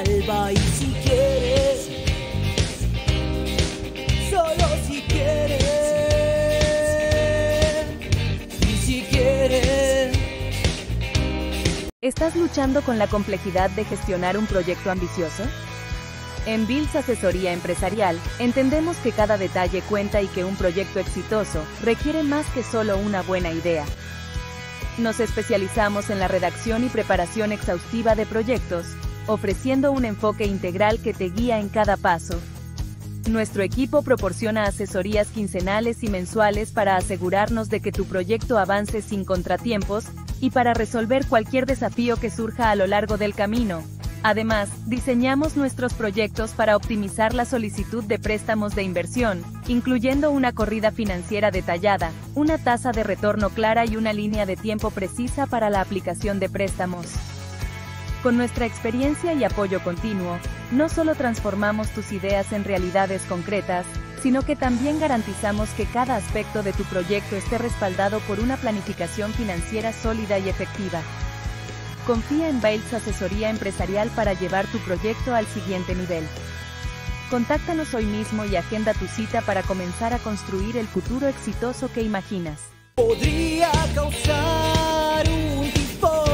salva y si quieres, solo si quieres, y si quieres. ¿Estás luchando con la complejidad de gestionar un proyecto ambicioso? En Bills Asesoría Empresarial, entendemos que cada detalle cuenta y que un proyecto exitoso requiere más que solo una buena idea. Nos especializamos en la redacción y preparación exhaustiva de proyectos, ofreciendo un enfoque integral que te guía en cada paso. Nuestro equipo proporciona asesorías quincenales y mensuales para asegurarnos de que tu proyecto avance sin contratiempos y para resolver cualquier desafío que surja a lo largo del camino. Además, diseñamos nuestros proyectos para optimizar la solicitud de préstamos de inversión, incluyendo una corrida financiera detallada, una tasa de retorno clara y una línea de tiempo precisa para la aplicación de préstamos. Con nuestra experiencia y apoyo continuo, no solo transformamos tus ideas en realidades concretas, sino que también garantizamos que cada aspecto de tu proyecto esté respaldado por una planificación financiera sólida y efectiva. Confía en Bales Asesoría Empresarial para llevar tu proyecto al siguiente nivel. Contáctanos hoy mismo y agenda tu cita para comenzar a construir el futuro exitoso que imaginas. Podría causar un tifón.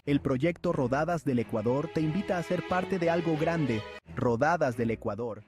El proyecto Rodadas del Ecuador te invita a ser parte de algo grande. Rodadas del Ecuador.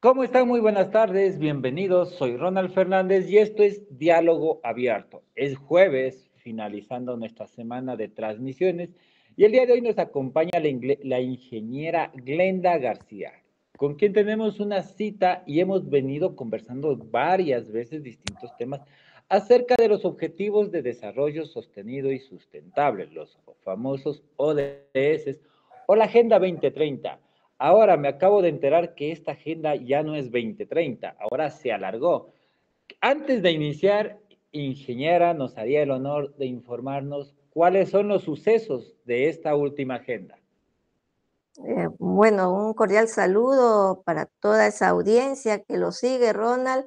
¿Cómo están? Muy buenas tardes, bienvenidos. Soy Ronald Fernández y esto es Diálogo Abierto. Es jueves, finalizando nuestra semana de transmisiones, y el día de hoy nos acompaña la ingeniera Glenda García, con quien tenemos una cita y hemos venido conversando varias veces distintos temas acerca de los Objetivos de Desarrollo Sostenido y Sustentable, los famosos ODS o la Agenda 2030. Ahora me acabo de enterar que esta agenda ya no es 2030, ahora se alargó. Antes de iniciar, ingeniera, nos haría el honor de informarnos cuáles son los sucesos de esta última agenda. Bueno, un cordial saludo para toda esa audiencia que lo sigue, Ronald,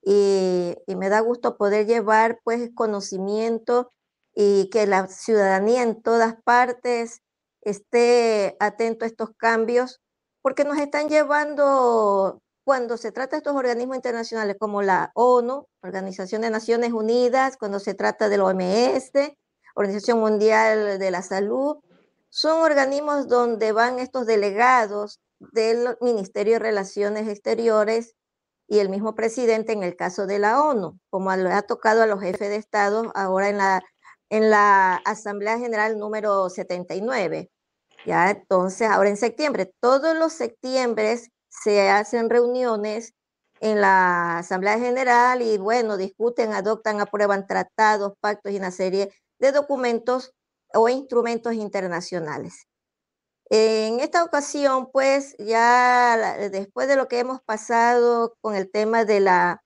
y me da gusto poder llevar pues conocimiento y que la ciudadanía en todas partes esté atento a estos cambios, porque nos están llevando, cuando se trata de estos organismos internacionales como la ONU, Organización de Naciones Unidas, cuando se trata de la OMS, Organización Mundial de la Salud, son organismos donde van estos delegados del Ministerio de Relaciones Exteriores y el mismo presidente en el caso de la ONU, como le ha tocado a los jefes de Estado ahora en la Asamblea General número 79. Ya, entonces, ahora en septiembre, todos los septiembres se hacen reuniones en la Asamblea General y, bueno, discuten, adoptan, aprueban tratados, pactos y una serie de documentos o instrumentos internacionales. En esta ocasión, pues, ya después de lo que hemos pasado con el tema de la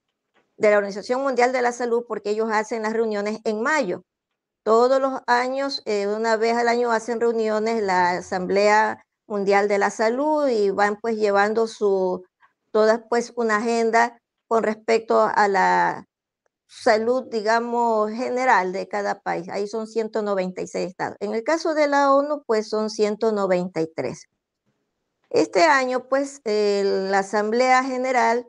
Organización Mundial de la Salud, porque ellos hacen las reuniones en mayo. Todos los años, una vez al año hacen reuniones la Asamblea Mundial de la Salud y van pues llevando toda pues una agenda con respecto a la salud, digamos, general de cada país. Ahí son 196 estados. En el caso de la ONU, pues son 193. Este año, pues, la Asamblea General,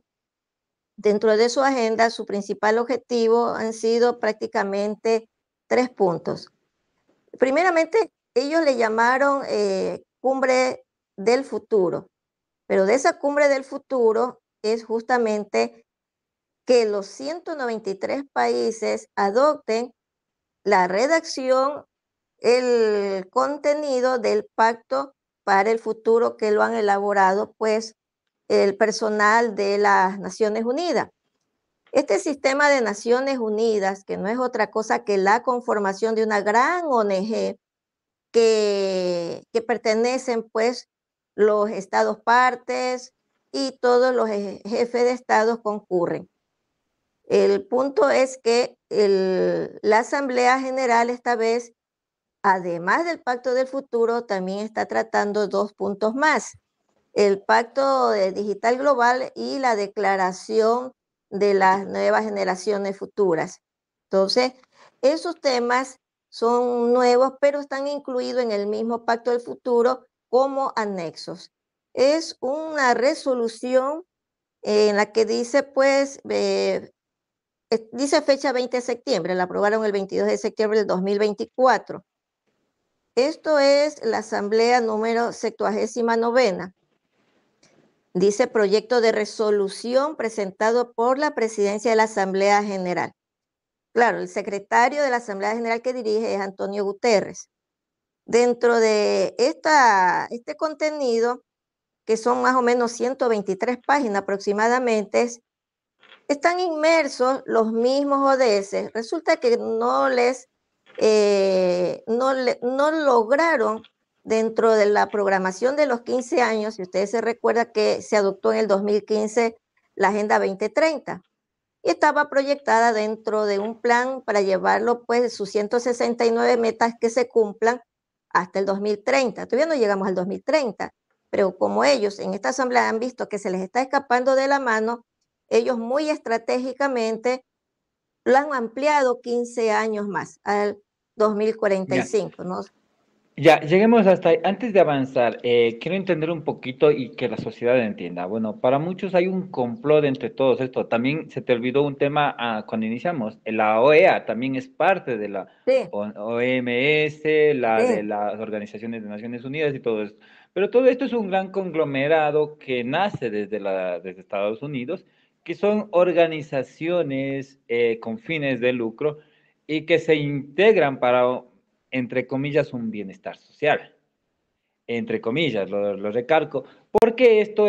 dentro de su agenda, su principal objetivo han sido prácticamente 3 puntos. Primeramente, ellos le llamaron Cumbre del Futuro, pero de esa Cumbre del Futuro es justamente que los 193 países adopten la redacción, el contenido del Pacto para el Futuro que lo han elaborado pues el personal de las Naciones Unidas. Este sistema de Naciones Unidas, que no es otra cosa que la conformación de una gran ONG que pertenecen pues los estados partes y todos los jefes de estados concurren. El punto es que la Asamblea General esta vez, además del Pacto del Futuro, también está tratando 2 puntos más. El Pacto Digital Global y la Declaración de las Nuevas Generaciones Futuras. Entonces, esos temas son nuevos, pero están incluidos en el mismo Pacto del Futuro como anexos. Es una resolución en la que dice, pues, dice fecha 20 de septiembre, la aprobaron el 22 de septiembre del 2024. Esto es la asamblea número 79. Dice proyecto de resolución presentado por la presidencia de la Asamblea General. Claro, el secretario de la Asamblea General que dirige es Antonio Guterres. Dentro de este contenido, que son más o menos 123 páginas aproximadamente, están inmersos los mismos ODS. Resulta que no lograron dentro de la programación de los 15 años, si ustedes se recuerdan que se adoptó en el 2015 la Agenda 2030 y estaba proyectada dentro de un plan para llevarlo, pues, sus 169 metas que se cumplan hasta el 2030. Todavía no llegamos al 2030, pero como ellos en esta asamblea han visto que se les está escapando de la mano, ellos muy estratégicamente lo han ampliado 15 años más, al Ya, 2045, ¿no? ya, lleguemos hasta ahí. Antes de avanzar, quiero entender un poquito y que la sociedad entienda. Bueno, para muchos hay un complot entre todos esto. También se te olvidó un tema cuando iniciamos. La OEA también es parte de la Sí, OMS, la de sí. las Organizaciones de Naciones Unidas y todo esto. Pero todo esto es un gran conglomerado que nace desde Estados Unidos, que son organizaciones con fines de lucro y que se integran para, entre comillas, un bienestar social. Entre comillas, lo recargo, porque esto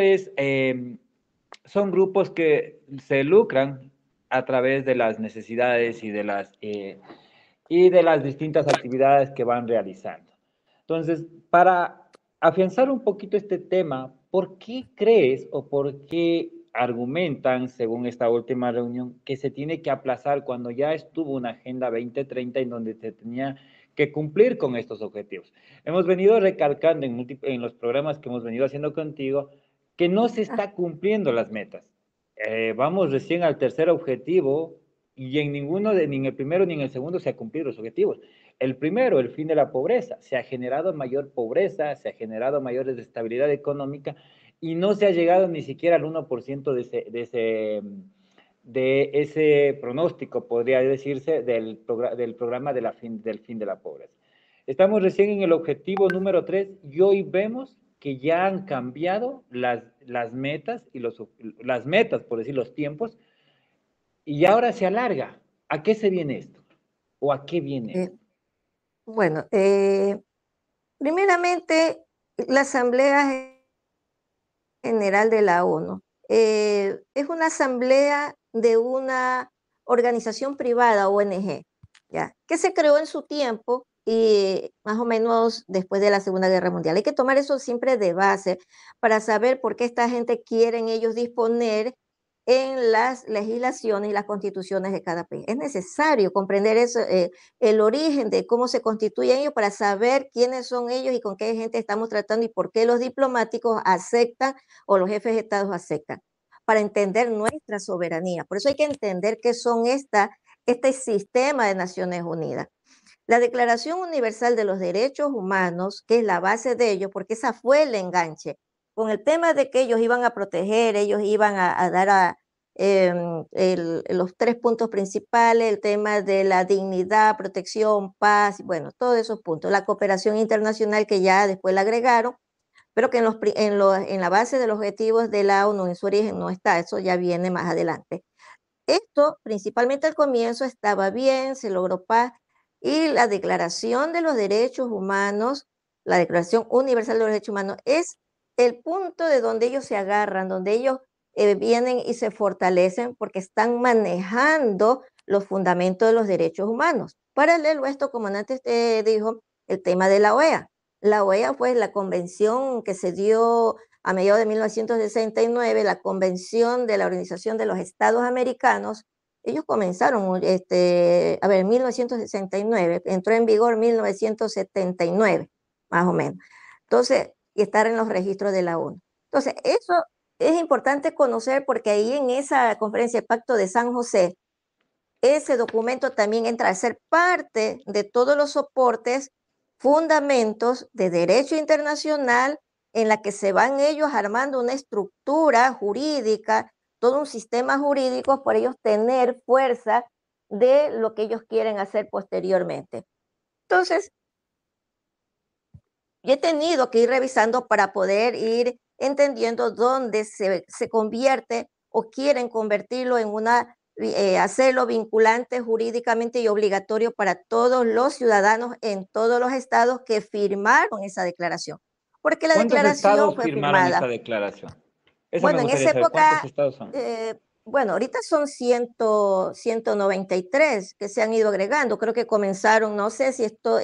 son grupos que se lucran a través de las necesidades y de las distintas actividades que van realizando. Entonces, para afianzar un poquito este tema, ¿por qué crees o por qué argumentan, según esta última reunión, que se tiene que aplazar cuando ya estuvo una Agenda 2030 en donde se tenía que cumplir con estos objetivos? Hemos venido recalcando en los programas que hemos venido haciendo contigo que no se Ah, está cumpliendo las metas. Vamos recién al tercer objetivo y en ni en el primero ni en el segundo se han cumplido los objetivos. El primero, el fin de la pobreza. Se ha generado mayor pobreza, se ha generado mayor desestabilidad económica y no se ha llegado ni siquiera al 1% de ese pronóstico, podría decirse, del programa del fin de la pobreza. Estamos recién en el objetivo número 3 y hoy vemos que ya han cambiado las metas y las metas, por decir los tiempos, y ahora se alarga. ¿A qué se viene esto? ¿O a qué viene eh, esto? bueno, primeramente, la Asamblea General de la ONU es una asamblea de una organización privada, ONG, ¿ya? Que se creó en su tiempo y más o menos después de la Segunda Guerra Mundial. Hay que tomar eso siempre de base para saber por qué esta gente quieren ellos disponer en las legislaciones y las constituciones de cada país. Es necesario comprender eso, el origen de cómo se constituyen ellos para saber quiénes son ellos y con qué gente estamos tratando y por qué los diplomáticos aceptan o los jefes de Estado aceptan, para entender nuestra soberanía. Por eso hay que entender qué son este sistema de Naciones Unidas. La Declaración Universal de los Derechos Humanos, que es la base de ellos, porque esa fue el enganche, con el tema de que ellos iban a proteger, ellos iban a dar los 3 puntos principales, el tema de la dignidad, protección, paz, bueno, todos esos puntos. La cooperación internacional que ya después la agregaron, pero que en la base de los objetivos de la ONU en su origen no está, eso ya viene más adelante. Esto, principalmente al comienzo, estaba bien, se logró paz, y la Declaración de los Derechos Humanos, la Declaración Universal de los Derechos Humanos, es el punto de donde ellos se agarran, donde ellos vienen y se fortalecen porque están manejando los fundamentos de los derechos humanos. Paralelo a esto, como antes te dijo, el tema de la OEA. La OEA fue la convención que se dio a mediados de 1969, la Convención de la Organización de los Estados Americanos. Ellos comenzaron, en 1969, entró en vigor 1979, más o menos. Entonces, y estar en los registros de la ONU. Entonces, eso es importante conocer porque ahí en esa conferencia, el Pacto de San José, ese documento también entra a ser parte de todos los soportes, fundamentos de derecho internacional en la que se van ellos armando una estructura jurídica, todo un sistema jurídico para ellos tener fuerza de lo que ellos quieren hacer posteriormente. Entonces, yo he tenido que ir revisando para poder ir entendiendo dónde se convierte o quieren convertirlo en una, hacerlo vinculante jurídicamente y obligatorio para todos los ciudadanos en todos los estados que firmaron esa declaración. Porque la ¿Cuántos declaración estados fue firmaron esa firmada. declaración? Eso me Bueno, en esa gustaría saber. ¿Cuántos época, estados son? bueno, ahorita son 193 que se han ido agregando. Creo que comenzaron, no sé si esto,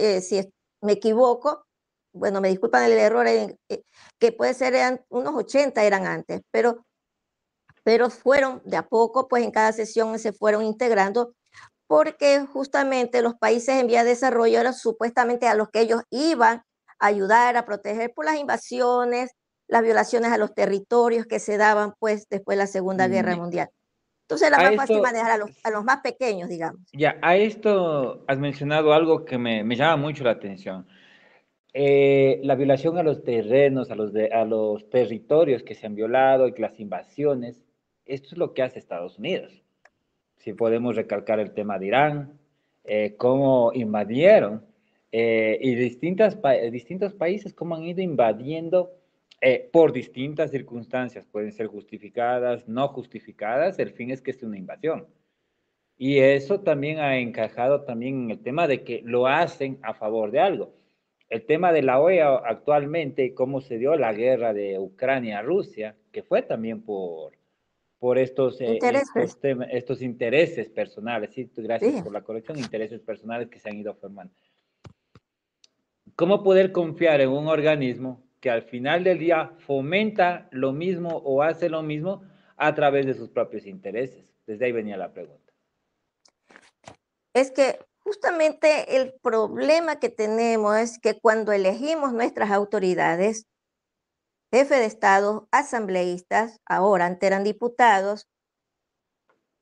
me equivoco, bueno, me disculpan el error, que puede ser unos 80 eran antes, pero fueron de a poco, pues en cada sesión se fueron integrando, porque justamente los países en vía de desarrollo eran supuestamente a los que ellos iban a ayudar a proteger por las invasiones, las violaciones a los territorios que se daban pues después de la Segunda Guerra Ya. Mundial. Entonces era A más fácil esto, manejar a los más pequeños, digamos. ya, a esto has mencionado algo que me llama mucho la atención. La violación a los terrenos, a los territorios que se han violado y que las invasiones, esto es lo que hace Estados Unidos. Si podemos recalcar el tema de Irán, cómo invadieron y distintos países, cómo han ido invadiendo por distintas circunstancias, pueden ser justificadas, no justificadas, el fin es que es una invasión. Y eso también ha encajado también en el tema de que lo hacen a favor de algo. El tema de la OEA actualmente, cómo se dio la guerra de Ucrania a Rusia, que fue también por Intereses, estos intereses personales. Sí, gracias sí. por la corrección, intereses personales que se han ido formando. ¿Cómo poder confiar en un organismo que al final del día fomenta lo mismo o hace lo mismo a través de sus propios intereses? Desde ahí venía la pregunta. Es que justamente el problema que tenemos es que cuando elegimos nuestras autoridades, jefe de Estado, asambleístas, ahora antes eran diputados,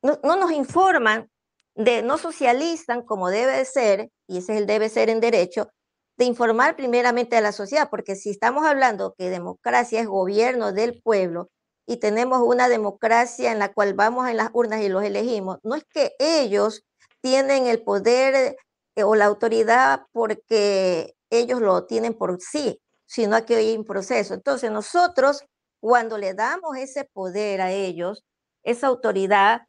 no nos informan, no socializan como debe de ser, y ese es el debe ser en derecho, de informar primeramente a la sociedad, porque si estamos hablando que democracia es gobierno del pueblo y tenemos una democracia en la cual vamos en las urnas y los elegimos, no es que ellos tienen el poder o la autoridad porque ellos lo tienen por sí, sino que hay un proceso. Entonces nosotros, cuando le damos ese poder a ellos, esa autoridad,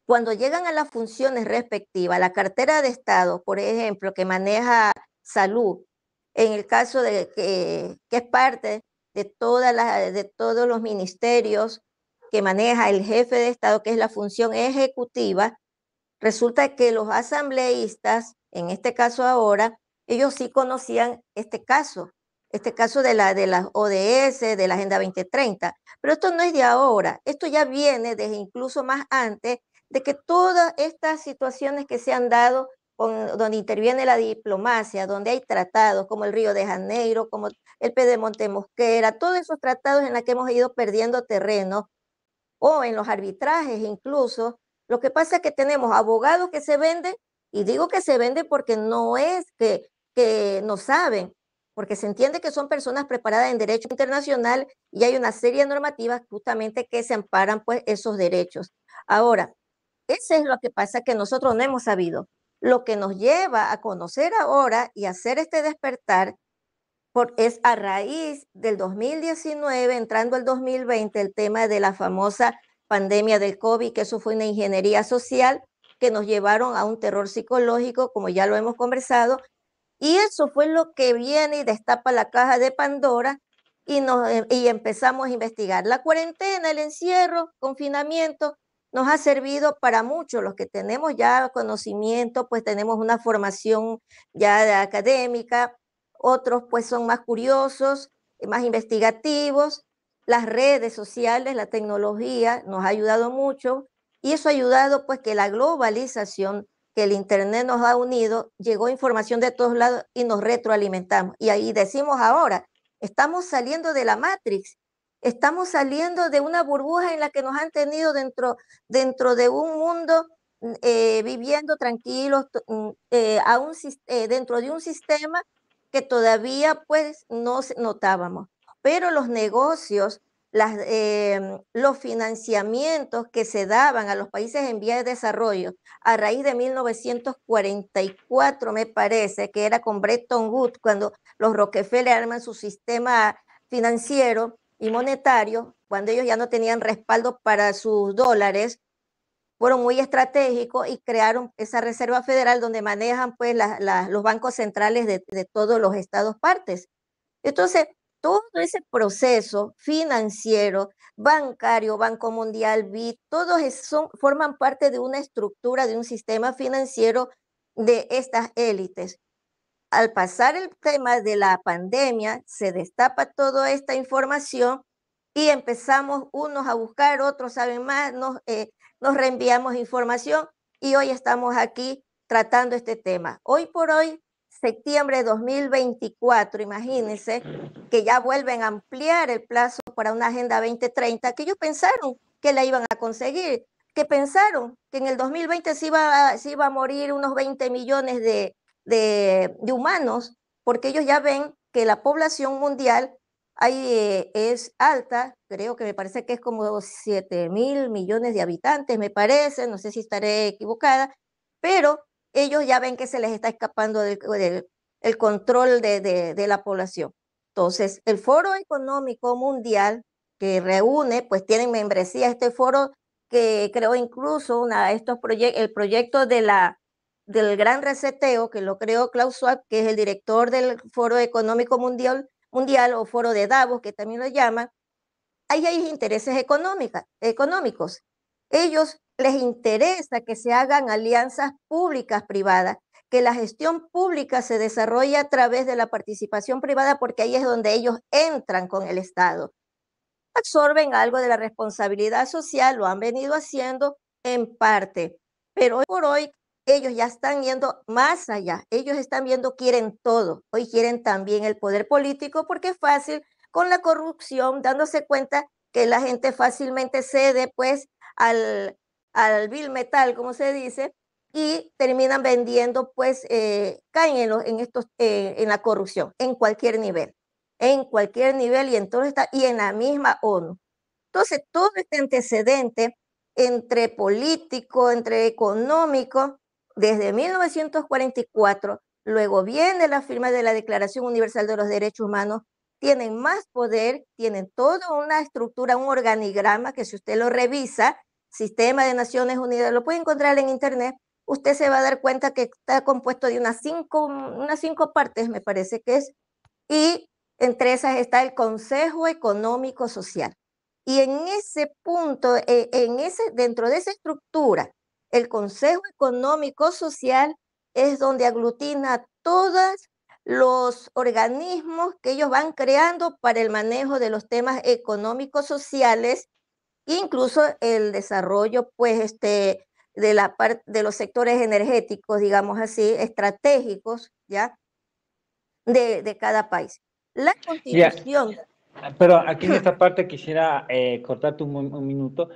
cuando llegan a las funciones respectivas, la cartera de Estado, por ejemplo, que maneja salud, en el caso de que es parte de todos los ministerios que maneja el jefe de Estado, que es la función ejecutiva, resulta que los asambleístas, en este caso ahora, ellos sí conocían este caso de las ODS, de la Agenda 2030, pero esto no es de ahora, esto ya viene desde incluso más antes de que todas estas situaciones que se han dado donde interviene la diplomacia, donde hay tratados como el Río de Janeiro, como el Pedemonte Mosquera, todos esos tratados en los que hemos ido perdiendo terreno, o en los arbitrajes incluso. Lo que pasa es que tenemos abogados que se venden, y digo que se venden porque no es que no saben, porque se entiende que son personas preparadas en derecho internacional y hay una serie de normativas justamente que se amparan pues esos derechos. Ahora, eso es lo que pasa que nosotros no hemos sabido. Lo que nos lleva a conocer ahora y hacer este despertar es a raíz del 2019, entrando el 2020, el tema de la famosa pandemia del COVID, que eso fue una ingeniería social que nos llevaron a un terror psicológico, como ya lo hemos conversado, y eso fue lo que viene y destapa la caja de Pandora y empezamos a investigar. La cuarentena, el encierro, confinamiento, nos ha servido para muchos. Los que tenemos ya conocimiento, pues tenemos una formación ya académica, otros pues son más curiosos, más investigativos. Las redes sociales, la tecnología nos ha ayudado mucho y eso ha ayudado pues que la globalización, que el internet nos ha unido, llegó información de todos lados y nos retroalimentamos. Y ahí decimos ahora, estamos saliendo de la Matrix, estamos saliendo de una burbuja en la que nos han tenido dentro de un mundo viviendo tranquilos dentro de un sistema que todavía pues no notábamos. Pero los negocios, los financiamientos que se daban a los países en vías de desarrollo a raíz de 1944, me parece, que era con Bretton Woods, cuando los Rockefeller arman su sistema financiero y monetario, cuando ellos ya no tenían respaldo para sus dólares, fueron muy estratégicos y crearon esa Reserva Federal donde manejan pues los bancos centrales de todos los estados partes. Entonces, todo ese proceso financiero, bancario, Banco Mundial, BID, todos forman parte de una estructura, de un sistema financiero de estas élites. Al pasar el tema de la pandemia, se destapa toda esta información y empezamos unos a buscar, otros saben más, nos reenviamos información y hoy estamos aquí tratando este tema. Hoy por hoy, septiembre de 2024, imagínense que ya vuelven a ampliar el plazo para una Agenda 2030 que ellos pensaron que la iban a conseguir, que pensaron que en el 2020 se iba a morir unos 20 millones de humanos, porque ellos ya ven que la población mundial es alta, creo que me parece que es como 7.000 millones de habitantes, me parece, no sé si estaré equivocada, pero ellos ya ven que se les está escapando el control de la población. Entonces, el Foro Económico Mundial, que reúne, pues tienen membresía este foro que creó incluso el proyecto del Gran Reseteo, que lo creó Klaus Schwab, que es el director del Foro Económico Mundial o Foro de Davos, que también lo llaman. Ahí hay intereses económicos. Ellos les interesa que se hagan alianzas públicas privadas, que la gestión pública se desarrolle a través de la participación privada, porque ahí es donde ellos entran con el Estado. Absorben algo de la responsabilidad social, lo han venido haciendo en parte, pero hoy por hoy ellos ya están yendo más allá, ellos están viendo, quieren todo, hoy quieren también el poder político porque es fácil con la corrupción, dándose cuenta que la gente fácilmente cede pues al bill metal, como se dice, y terminan vendiendo pues, caen en la corrupción, en cualquier nivel y y en la misma ONU. Entonces, todo este antecedente entre político, entre económico, desde 1944, luego viene la firma de la Declaración Universal de los Derechos Humanos, tienen más poder, tienen toda una estructura, un organigrama que si usted lo revisa, Sistema de Naciones Unidas, lo puede encontrar en internet, usted se va a dar cuenta que está compuesto de unas cinco partes, me parece que es, y entre esas está el Consejo Económico Social. Y en ese punto, dentro de esa estructura, el Consejo Económico Social es donde aglutina todos los organismos que ellos van creando para el manejo de los temas económicos sociales, incluso el desarrollo, pues, de los sectores energéticos, digamos así, estratégicos, ¿ya? De cada país. La Ya, Constitución. pero aquí en esta parte quisiera cortarte un minuto.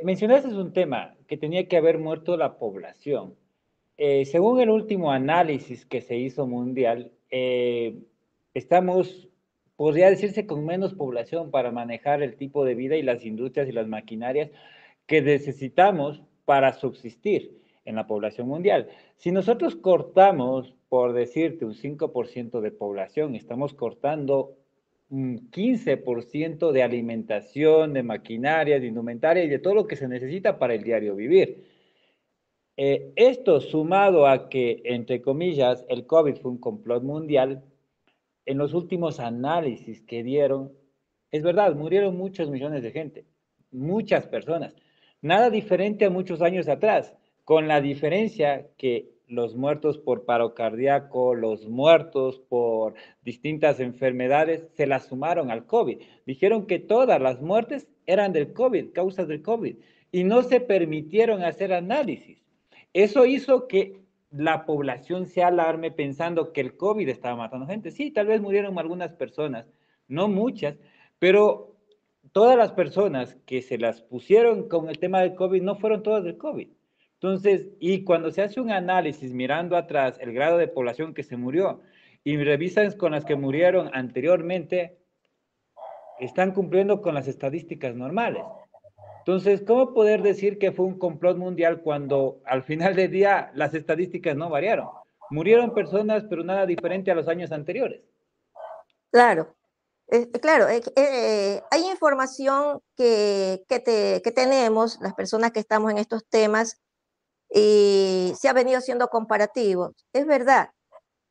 Mencionaste un tema que tenía que haber muerto la población. Según el último análisis que se hizo mundial, estamos, podría decirse, con menos población para manejar el tipo de vida y las industrias y las maquinarias que necesitamos para subsistir en la población mundial. Si nosotros cortamos, por decirte, un 5% de población, estamos cortando un 15% de alimentación, de maquinaria, de indumentaria y de todo lo que se necesita para el diario vivir. Esto sumado a que, entre comillas, el COVID fue un complot mundial, en los últimos análisis que dieron, es verdad, murieron muchos millones de gente, muchas personas. Nada diferente a muchos años atrás, con la diferencia que los muertos por paro cardíaco, los muertos por distintas enfermedades, se las sumaron al COVID. Dijeron que todas las muertes eran del COVID, causas del COVID, y no se permitieron hacer análisis. Eso hizo que la población se alarme pensando que el COVID estaba matando gente. Sí, tal vez murieron algunas personas, no muchas, pero todas las personas que se las pusieron con el tema del COVID no fueron todas del COVID. Entonces, y cuando se hace un análisis mirando atrás el grado de población que se murió y revisan con las que murieron anteriormente, están cumpliendo con las estadísticas normales. Entonces, ¿cómo poder decir que fue un complot mundial cuando al final del día las estadísticas no variaron? Murieron personas, pero nada diferente a los años anteriores. Claro, claro, hay información que tenemos, las personas que estamos en estos temas, y se ha venido haciendo comparativos. Es verdad,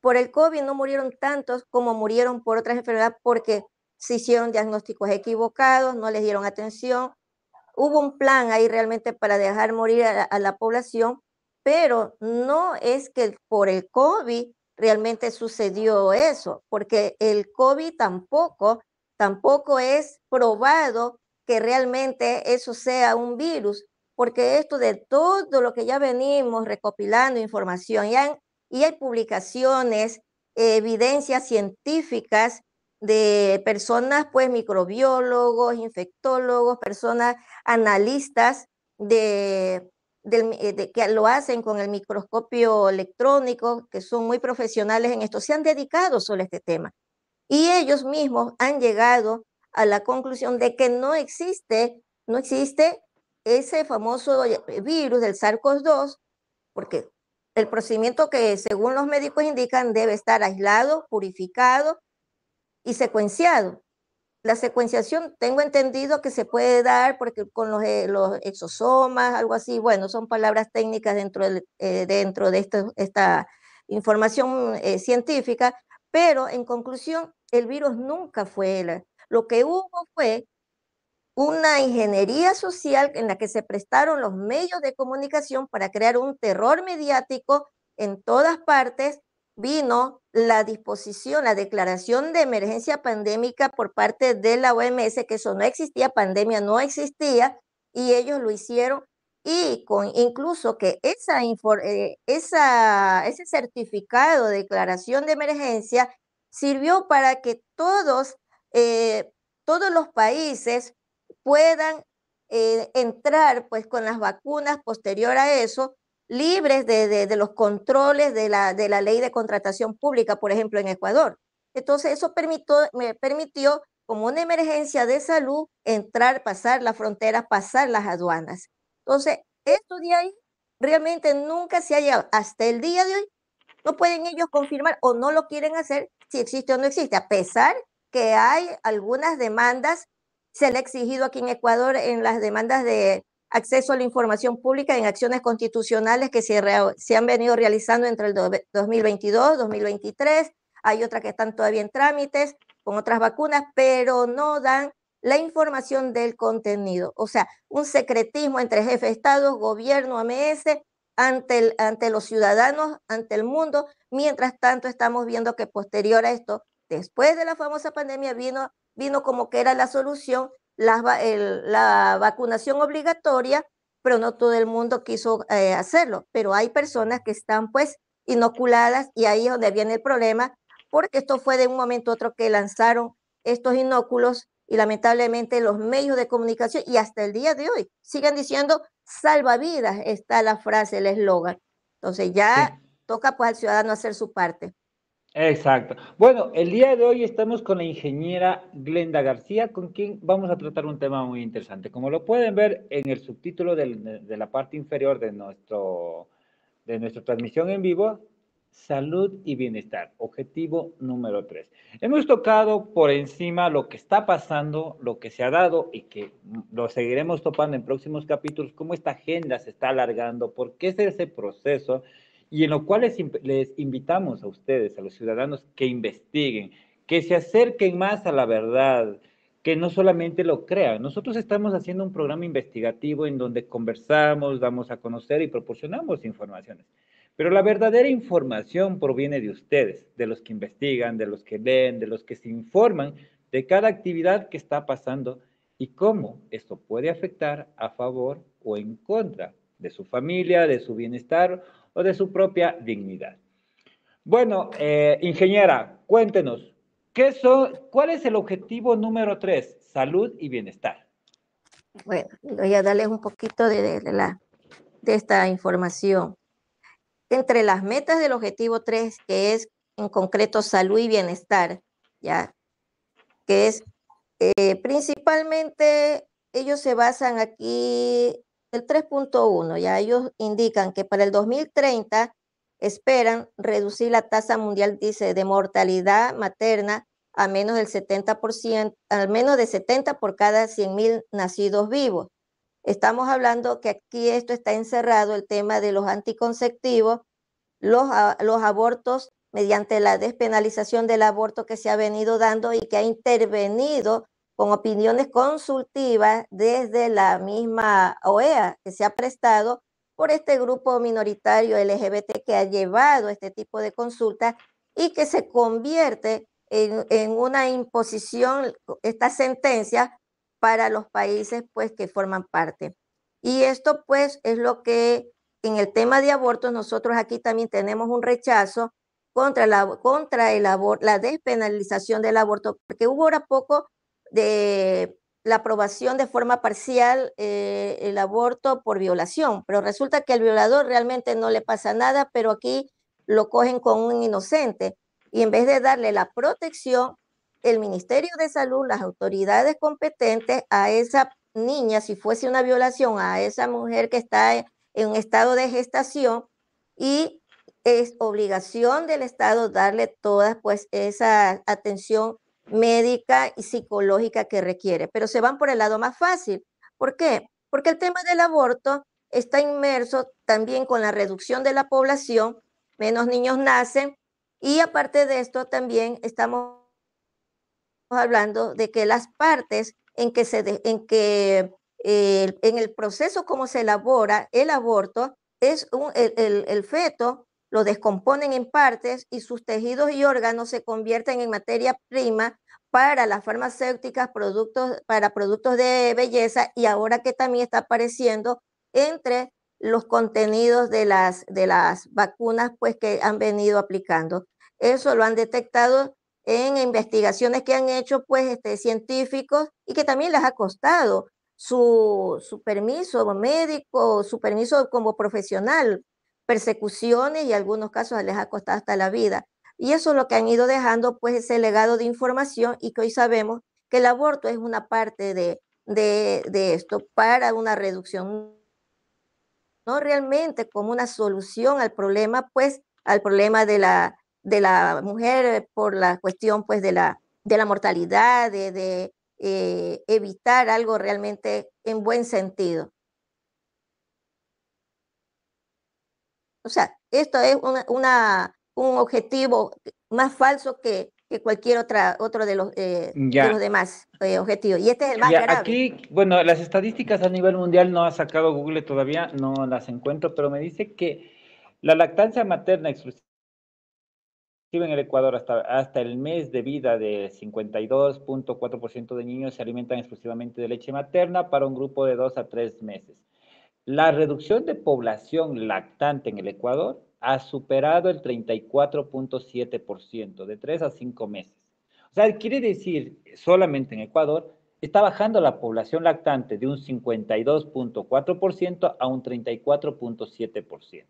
por el COVID no murieron tantos como murieron por otras enfermedades porque se hicieron diagnósticos equivocados, no les dieron atención. Hubo un plan ahí realmente para dejar morir a la población, pero no es que por el COVID realmente sucedió eso, porque el COVID tampoco es probado que realmente eso sea un virus, porque esto de todo lo que ya venimos recopilando información, y hay publicaciones, evidencias científicas de personas, pues microbiólogos, infectólogos, personas analistas que lo hacen con el microscopio electrónico, que son muy profesionales en esto, se han dedicado solo a este tema. Y ellos mismos han llegado a la conclusión de que no existe ese famoso virus del SARS-CoV-2, porque el procedimiento que según los médicos indican debe estar aislado, purificado y secuenciado. La secuenciación tengo entendido que se puede dar porque con los exosomas, algo así, bueno, son palabras técnicas dentro de esta información científica, pero en conclusión, el virus nunca fue, lo que hubo fue una ingeniería social en la que se prestaron los medios de comunicación para crear un terror mediático en todas partes. Vino la disposición, la declaración de emergencia pandémica por parte de la OMS, que eso no existía, pandemia no existía, y ellos lo hicieron, y con incluso que ese certificado de declaración de emergencia sirvió para que todos los países puedan entrar pues con las vacunas posterior a eso, libres de los controles de la ley de contratación pública, por ejemplo, en Ecuador. Entonces, eso me permitió, como una emergencia de salud, entrar, pasar las fronteras, pasar las aduanas. Entonces, esto de ahí realmente nunca se ha llegado. Hasta el día de hoy, no pueden ellos confirmar o no lo quieren hacer si existe o no existe, a pesar que hay algunas demandas. Se le ha exigido aquí en Ecuador en las demandas de acceso a la información pública en acciones constitucionales que se han venido realizando entre el 2022, 2023. Hay otras que están todavía en trámites con otras vacunas, pero no dan la información del contenido. O sea, un secretismo entre jefe de Estado, gobierno, OMS, ante los ciudadanos, ante el mundo. Mientras tanto, estamos viendo que posterior a esto, después de la famosa pandemia, vino como que era la solución la vacunación obligatoria, pero no todo el mundo quiso hacerlo. Pero hay personas que están pues inoculadas, y ahí es donde viene el problema, porque esto fue de un momento a otro que lanzaron estos inóculos, y lamentablemente los medios de comunicación, y hasta el día de hoy, siguen diciendo salvavidas, está la frase, el eslogan. Entonces ya Sí. toca pues al ciudadano hacer su parte. Exacto. Bueno, el día de hoy estamos con la ingeniera Glenda García, con quien vamos a tratar un tema muy interesante. Como lo pueden ver en el subtítulo de la parte inferior de nuestra transmisión en vivo, salud y bienestar, objetivo número 3. Hemos tocado por encima lo que está pasando, lo que se ha dado y que lo seguiremos topando en próximos capítulos, cómo esta agenda se está alargando, por qué es ese proceso, y en lo cual les invitamos a ustedes, a los ciudadanos, que investiguen, que se acerquen más a la verdad, que no solamente lo crean. Nosotros estamos haciendo un programa investigativo en donde conversamos, damos a conocer y proporcionamos informaciones. Pero la verdadera información proviene de ustedes, de los que investigan, de los que leen, de los que se informan de cada actividad que está pasando y cómo esto puede afectar a favor o en contra de su familia, de su bienestar o de su propia dignidad. Bueno, ingeniera, cuéntenos, ¿cuál es el objetivo número 3? Salud y bienestar. Bueno, voy a darles un poquito de la de esta información. Entre las metas del objetivo 3, que es en concreto salud y bienestar, ya, que es principalmente ellos se basan aquí el 3.1, ya ellos indican que para el 2030 esperan reducir la tasa mundial, dice, de mortalidad materna a menos del 70%, al menos de 70 por cada 100.000 nacidos vivos. Estamos hablando que aquí esto está encerrado el tema de los anticonceptivos, los abortos mediante la despenalización del aborto que se ha venido dando y que ha intervenido con opiniones consultivas desde la misma OEA, que se ha prestado por este grupo minoritario LGBT que ha llevado este tipo de consultas y que se convierte en una imposición, esta sentencia, para los países pues que forman parte. Y esto pues es lo que en el tema de abortos nosotros aquí también tenemos un rechazo contra la despenalización del aborto, porque hubo ahora poco de la aprobación de forma parcial el aborto por violación, pero resulta que al violador realmente no le pasa nada, pero aquí lo cogen con un inocente y en vez de darle la protección, el Ministerio de Salud, las autoridades competentes a esa niña, si fuese una violación, a esa mujer que está en un estado de gestación, y es obligación del Estado darle toda pues esa atención médica y psicológica que requiere, pero se van por el lado más fácil. ¿Por qué? Porque el tema del aborto está inmerso también con la reducción de la población, menos niños nacen, y aparte de esto también estamos hablando de que las partes en el proceso como se elabora el aborto, el feto lo descomponen en partes y sus tejidos y órganos se convierten en materia prima para las farmacéuticas, para productos de belleza, y ahora que también está apareciendo entre los contenidos de las vacunas pues que han venido aplicando. Eso lo han detectado en investigaciones que han hecho pues científicos, y que también les ha costado su permiso médico, su permiso como profesional, persecuciones, y en algunos casos les ha costado hasta la vida. Y eso es lo que han ido dejando pues ese legado de información, y que hoy sabemos que el aborto es una parte de esto para una reducción, no realmente como una solución al problema, pues al problema de la mujer por la cuestión pues de la mortalidad, de evitar algo realmente en buen sentido. O sea, esto es un objetivo más falso que cualquier otro de los Ya, demás objetivos. Y este es el más ya, grave. aquí, bueno, las estadísticas a nivel mundial no ha sacado Google todavía, no las encuentro, pero me dice que la lactancia materna exclusiva en el Ecuador hasta el mes de vida de 52.4% de niños se alimentan exclusivamente de leche materna para un grupo de 2 a 3 meses. La reducción de población lactante en el Ecuador ha superado el 34.7% de 3 a 5 meses. O sea, quiere decir, solamente en Ecuador está bajando la población lactante de un 52.4% a un 34.7%.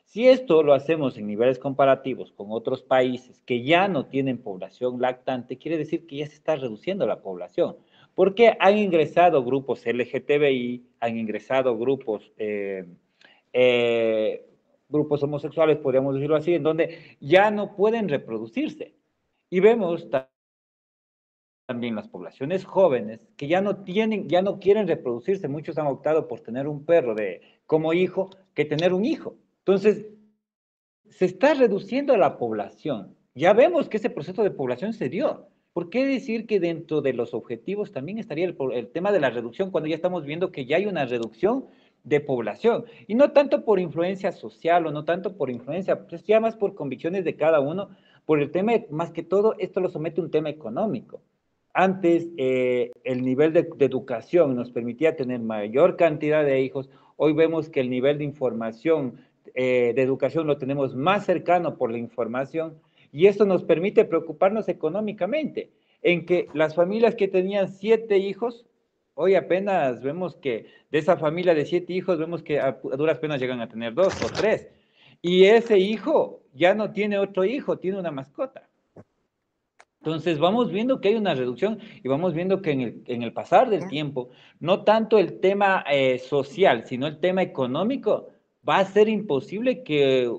Si esto lo hacemos en niveles comparativos con otros países que ya no tienen población lactante, quiere decir que ya se está reduciendo la población, porque han ingresado grupos LGTBI, han ingresado grupos homosexuales, podríamos decirlo así, en donde ya no pueden reproducirse. Y vemos también las poblaciones jóvenes que ya no quieren reproducirse. Muchos han optado por tener un perro como hijo que tener un hijo. Entonces, se está reduciendo la población. Ya vemos que ese proceso de población se dio. ¿Por qué decir que dentro de los objetivos también estaría el tema de la reducción cuando ya estamos viendo que ya hay una reducción de población? Y no tanto por influencia social o no tanto por influencia, pues ya más por convicciones de cada uno, por el tema, más que todo, esto lo somete a un tema económico. Antes, el nivel de educación nos permitía tener mayor cantidad de hijos. Hoy vemos que el nivel de información, de educación, lo tenemos más cercano por la información, y esto nos permite preocuparnos económicamente, en que las familias que tenían 7 hijos Hoy apenas vemos que de esa familia de 7 hijos, vemos que a duras penas llegan a tener 2 o 3. Y ese hijo ya no tiene otro hijo, tiene una mascota. Entonces vamos viendo que hay una reducción y vamos viendo que en el pasar del tiempo, no tanto el tema social, sino el tema económico, va a ser imposible que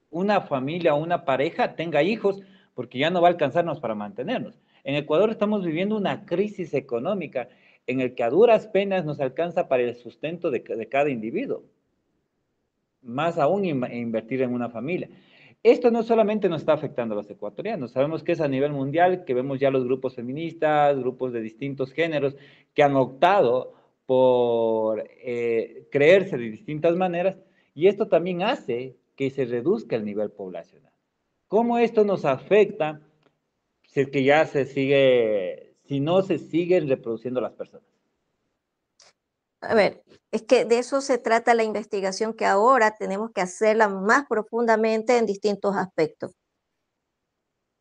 una familia o una pareja tenga hijos porque ya no va a alcanzarnos para mantenernos. En Ecuador estamos viviendo una crisis económica en el que a duras penas nos alcanza para el sustento de cada individuo, más aún invertir en una familia. Esto no solamente nos está afectando a los ecuatorianos, sabemos que es a nivel mundial, que vemos ya los grupos feministas, grupos de distintos géneros, que han optado por creerse de distintas maneras, y esto también hace que se reduzca el nivel poblacional. ¿Cómo esto nos afecta si es que ya se sigue, si no se siguen reproduciendo las personas? A ver, es que de eso se trata la investigación que ahora tenemos que hacerla más profundamente en distintos aspectos.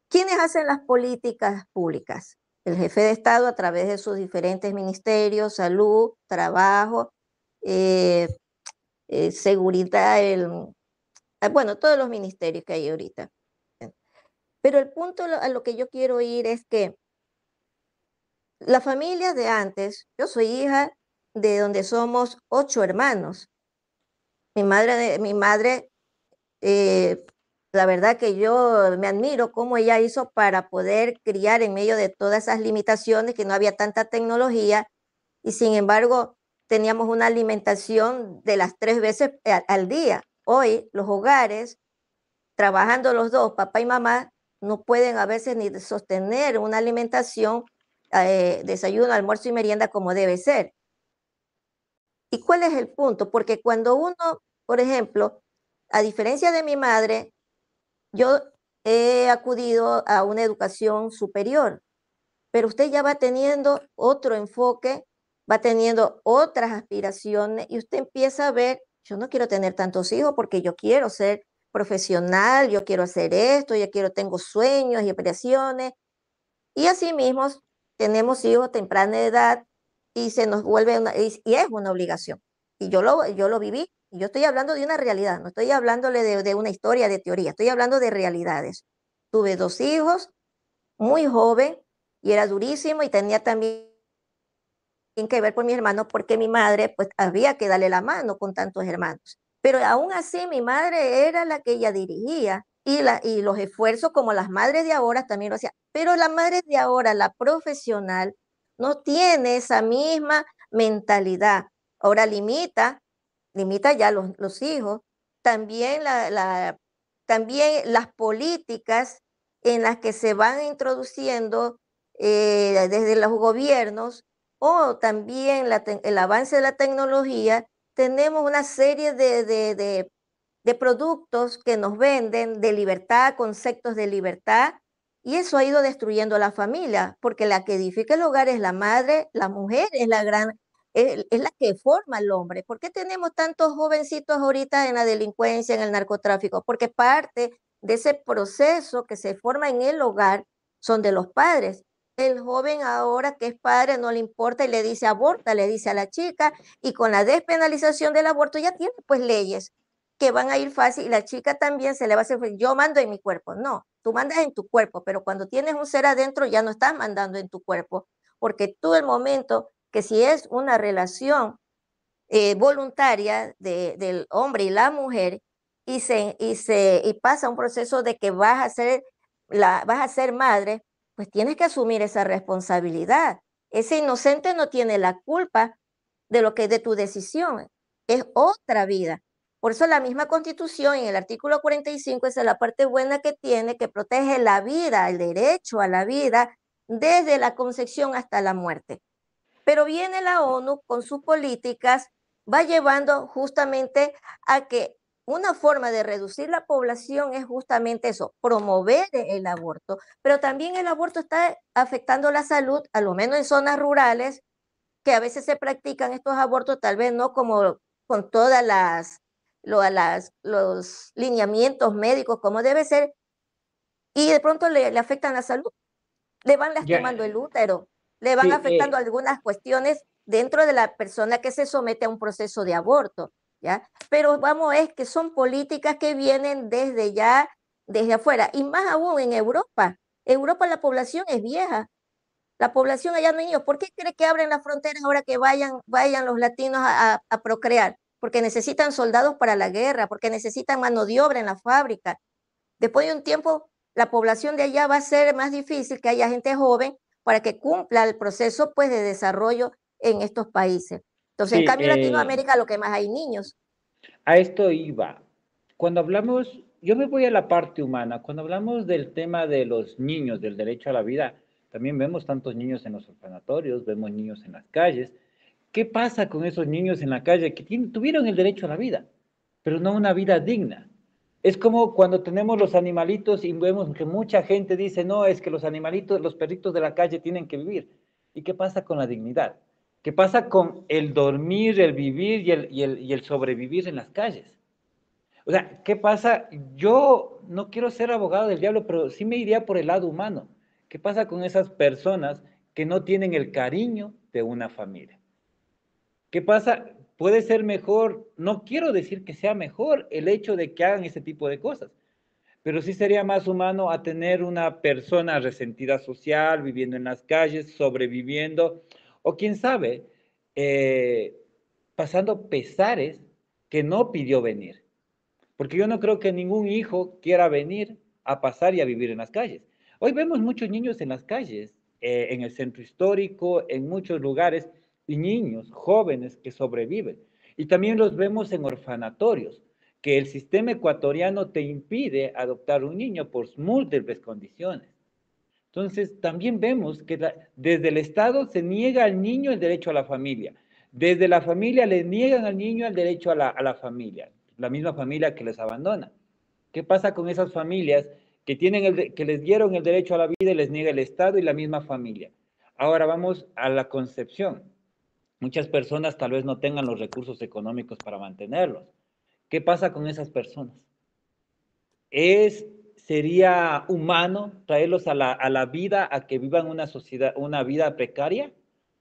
¿Quiénes hacen las políticas públicas? El jefe de Estado a través de sus diferentes ministerios, salud, trabajo, eh, seguridad, bueno, todos los ministerios que hay ahorita. Pero el punto a lo que yo quiero ir es que las familias de antes, yo soy hija de donde somos 8 hermanos. Mi madre, eh, la verdad que yo me admiro cómo ella hizo para poder criar en medio de todas esas limitaciones, que no había tanta tecnología, y sin embargo teníamos una alimentación de las 3 veces al día. Hoy los hogares, trabajando los dos, papá y mamá, no pueden a veces ni sostener una alimentación, desayuno, almuerzo y merienda como debe ser. ¿Y cuál es el punto? Porque cuando uno, por ejemplo, a diferencia de mi madre, yo he acudido a una educación superior, pero usted ya va teniendo otro enfoque, va teniendo otras aspiraciones y usted empieza a ver, yo no quiero tener tantos hijos porque yo quiero ser profesional, yo quiero hacer esto, tengo sueños y aspiraciones. Y así mismo tenemos hijos a temprana edad y se nos vuelve y es una obligación. Y yo lo viví, y yo estoy hablando de una realidad, no estoy hablándole de una historia de teoría, estoy hablando de realidades. Tuve 2 hijos, muy joven, y era durísimo, y tenía también que ver por mi hermano, porque mi madre, pues había que darle la mano con tantos hermanos. Pero aún así, mi madre era la que ella dirigía, y los esfuerzos como las madres de ahora también lo hacían. Pero la madre de ahora, la profesional, no tiene esa misma mentalidad. Ahora limita ya los hijos. También, también las políticas en las que se van introduciendo desde los gobiernos o también el avance de la tecnología, tenemos una serie de productos que nos venden de libertad, conceptos de libertad, y eso ha ido destruyendo a la familia, porque la que edifica el hogar es la madre, la mujer es la que forma al hombre. ¿Por qué tenemos tantos jovencitos ahorita en la delincuencia, en el narcotráfico? Porque parte de ese proceso que se forma en el hogar son de los padres. El joven ahora que es padre no le importa y le dice aborta, le dice a la chica, y con la despenalización del aborto ya tiene pues leyes que van a ir fácil y la chica también se le va a hacer, yo mando en mi cuerpo. No, tú mandas en tu cuerpo, pero cuando tienes un ser adentro ya no estás mandando en tu cuerpo, porque tú el momento que si es una relación voluntaria del hombre y la mujer y pasa un proceso de que vas a ser madre, pues tienes que asumir esa responsabilidad. Ese inocente no tiene la culpa de tu decisión, es otra vida. Por eso la misma Constitución, en el artículo 45, esa es la parte buena que tiene, que protege la vida, el derecho a la vida, desde la concepción hasta la muerte. Pero viene la ONU con sus políticas, va llevando justamente a que una forma de reducir la población es justamente eso, promover el aborto, pero también el aborto está afectando la salud, a lo menos en zonas rurales, que a veces se practican estos abortos, tal vez no como con todas los lineamientos médicos como debe ser, y de pronto le afectan la salud, le van Ya, lastimando el útero, le van sí, afectando algunas cuestiones dentro de la persona que se somete a un proceso de aborto, ¿ya? Pero vamos, es que son políticas que vienen desde ya, desde afuera, y más aún en Europa. Europa la población es vieja, la población allá no hay niños. ¿Por qué cree que abren las fronteras ahora que vayan los latinos a procrear? Porque necesitan soldados para la guerra, porque necesitan mano de obra en la fábrica. Después de un tiempo, la población de allá va a ser más difícil que haya gente joven para que cumpla el proceso pues, de desarrollo en estos países. Entonces, en Sí, cambio, Latinoamérica lo que más hay niños. a esto iba. Cuando hablamos, yo me voy a la parte humana, cuando hablamos del tema de los niños, del derecho a la vida, también vemos tantos niños en los orfanatorios, vemos niños en las calles. ¿Qué pasa con esos niños en la calle que tuvieron el derecho a la vida, pero no una vida digna? Es como cuando tenemos los animalitos y vemos que mucha gente dice, no, es que los animalitos, los perritos de la calle tienen que vivir. ¿Y qué pasa con la dignidad? ¿Qué pasa con el dormir, el vivir y el sobrevivir en las calles? O sea, ¿qué pasa? Yo no quiero ser abogado del diablo, pero sí me iría por el lado humano. ¿Qué pasa con esas personas que no tienen el cariño de una familia? ¿Qué pasa? Puede ser mejor, no quiero decir que sea mejor el hecho de que hagan ese tipo de cosas, pero sí sería más humano a tener una persona resentida social, viviendo en las calles, sobreviviendo, o quién sabe, eh, pasando pesares que no pidió venir. Porque yo no creo que ningún hijo quiera venir a pasar y a vivir en las calles. Hoy vemos muchos niños en las calles, en el centro histórico, en muchos lugares, y niños jóvenes que sobreviven. Y también los vemos en orfanatorios, que el sistema ecuatoriano te impide adoptar un niño por múltiples condiciones. Entonces, también vemos que desde el Estado se niega al niño el derecho a la familia. Desde la familia le niegan al niño el derecho a la familia, la misma familia que les abandona. ¿Qué pasa con esas familias que les dieron el derecho a la vida y les niega el Estado y la misma familia? Ahora vamos a la concepción. Muchas personas tal vez no tengan los recursos económicos para mantenerlos. ¿Qué pasa con esas personas? ¿Sería humano traerlos a la vida, a que vivan una sociedad, una vida precaria?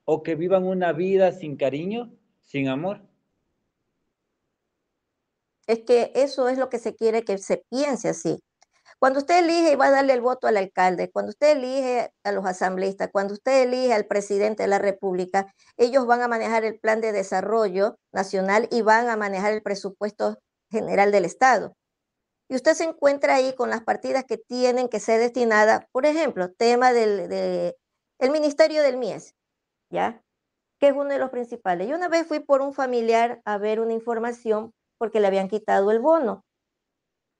¿O que vivan una vida sin cariño, sin amor? Es que eso es lo que se quiere que se piense así. Cuando usted elige y va a darle el voto al alcalde, cuando usted elige a los asambleístas, cuando usted elige al presidente de la República, ellos van a manejar el plan de desarrollo nacional y van a manejar el presupuesto general del Estado. Y usted se encuentra ahí con las partidas que tienen que ser destinadas, por ejemplo, tema el Ministerio del Mies, ¿ya? Que es uno de los principales. Yo una vez fui por un familiar a ver una información porque le habían quitado el bono.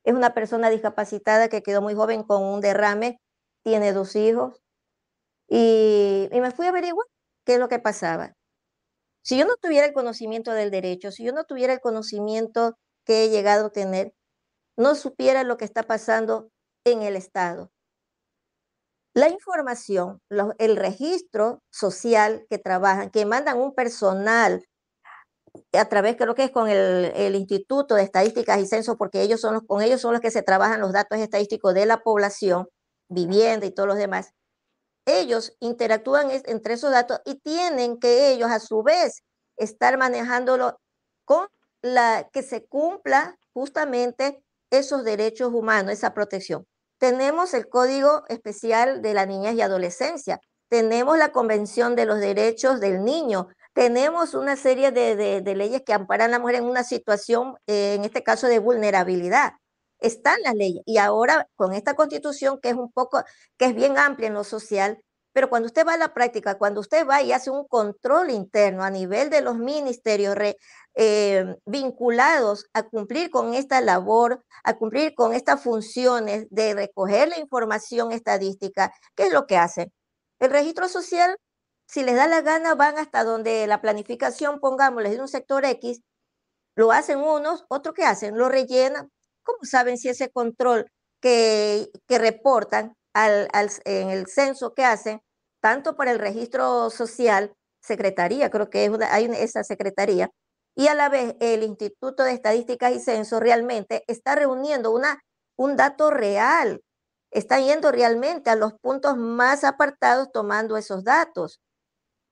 Es una persona discapacitada que quedó muy joven con un derrame, tiene 2 hijos, y me fui a averiguar qué es lo que pasaba. Si yo no tuviera el conocimiento del derecho, si yo no tuviera el conocimiento que he llegado a tener, no supiera lo que está pasando en el Estado. La información, el registro social que trabajan, que mandan un personal a través, creo que es con el Instituto de Estadísticas y Censo, porque con ellos son los que se trabajan los datos estadísticos de la población, vivienda y todos los demás. Ellos interactúan entre esos datos y tienen que ellos a su vez estar manejándolo con que se cumpla justamente esos derechos humanos, esa protección. Tenemos el Código Especial de la Niñez y Adolescencia, tenemos la Convención de los Derechos del Niño, tenemos una serie de leyes que amparan a la mujer en una situación, en este caso de vulnerabilidad. Están las leyes y ahora con esta constitución que es bien amplia en lo social, pero cuando usted va a la práctica, cuando usted va y hace un control interno a nivel de los ministerios vinculados a cumplir con esta labor, a cumplir con estas funciones de recoger la información estadística, ¿qué es lo que hacen? El registro social, si les da la gana, van hasta donde la planificación, pongámosles, de un sector X, lo hacen unos, otros ¿qué hacen? Lo rellenan. ¿Cómo saben si ese control que reportan en el censo que hacen, tanto para el registro social, secretaría, creo que hay esa secretaría, y a la vez el Instituto de Estadísticas y Censo realmente está reuniendo un dato real, está yendo realmente a los puntos más apartados tomando esos datos?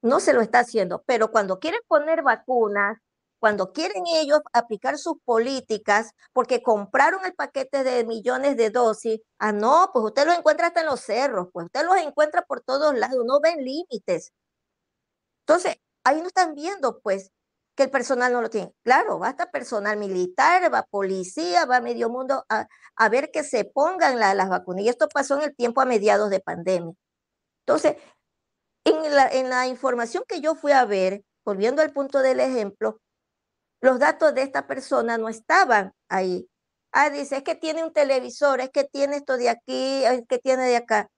no se lo está haciendo, pero cuando quieren poner vacunas, cuando quieren ellos aplicar sus políticas, porque compraron el paquete de millones de dosis, no, pues usted los encuentra hasta en los cerros, pues usted los encuentra por todos lados, no ven límites. Entonces, ahí no están viendo, pues, que el personal no lo tiene. Claro, va hasta personal militar, va policía, va medio mundo a ver que se pongan las vacunas. Y esto pasó en el tiempo a mediados de pandemia. Entonces, en la información que yo fui a ver, volviendo al punto del ejemplo, los datos de esta persona no estaban ahí. Dice, es que tiene un televisor, es que tiene esto de aquí, es que tiene de acá,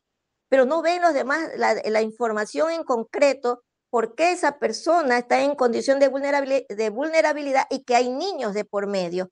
pero no ven los demás la información en concreto, por qué esa persona está en condición de vulnerabilidad y que hay niños de por medio.